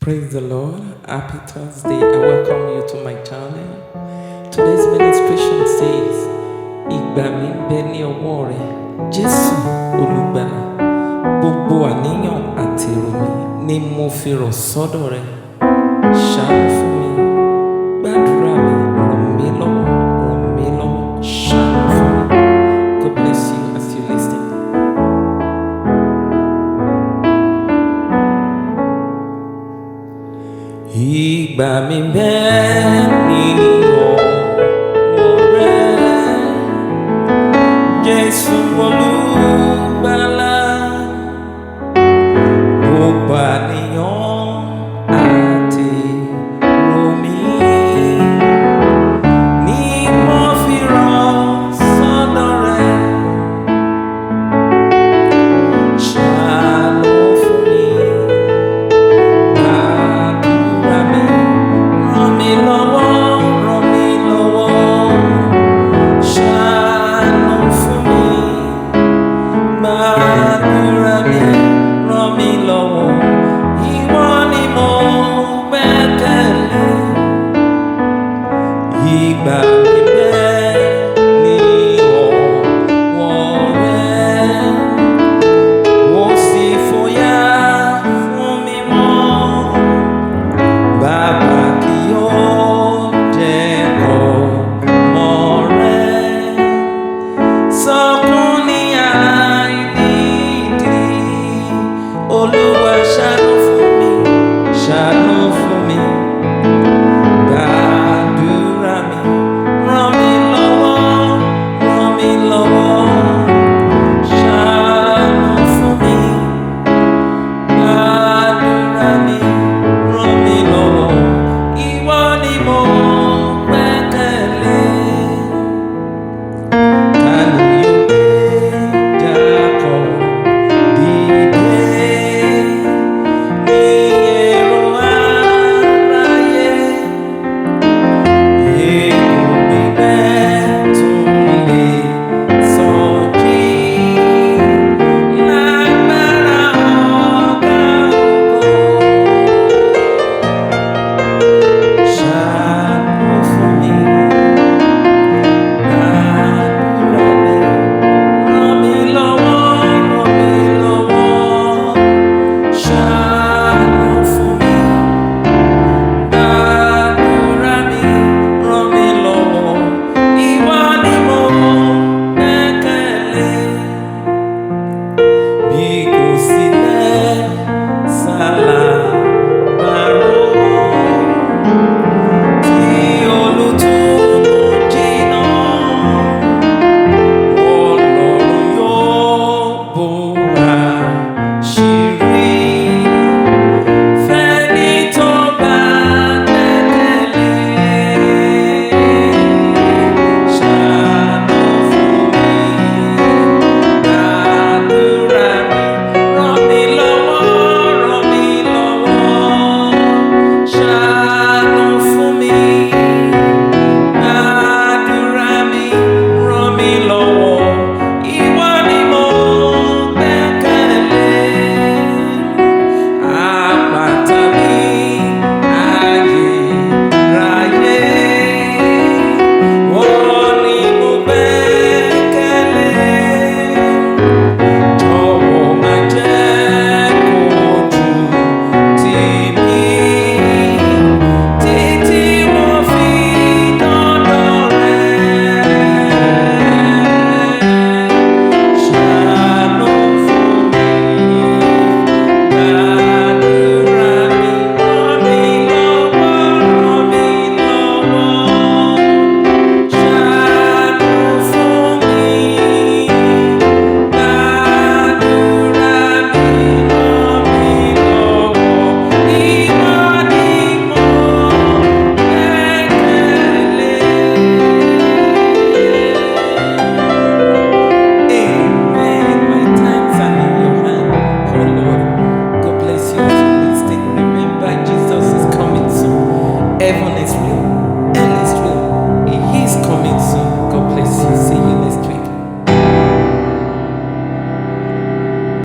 Praise the Lord. Happy Thursday. I welcome you to my channel. Today's ministration says, Ìgbà mi ń bẹ ní ọwọ́ rẹ̀, Jésù Olùgbàlà. Gbogbo àníyàn àti èrò mi ni mo fi rọ̀ sọ́dọ̀ rẹ̀. Ṣàánú fún mi, gbàdúrà mi, ràn mí lọ́wọ́, ṣàánú fún mi. God bless you as you listen. Ìgbà mi ń bẹ ní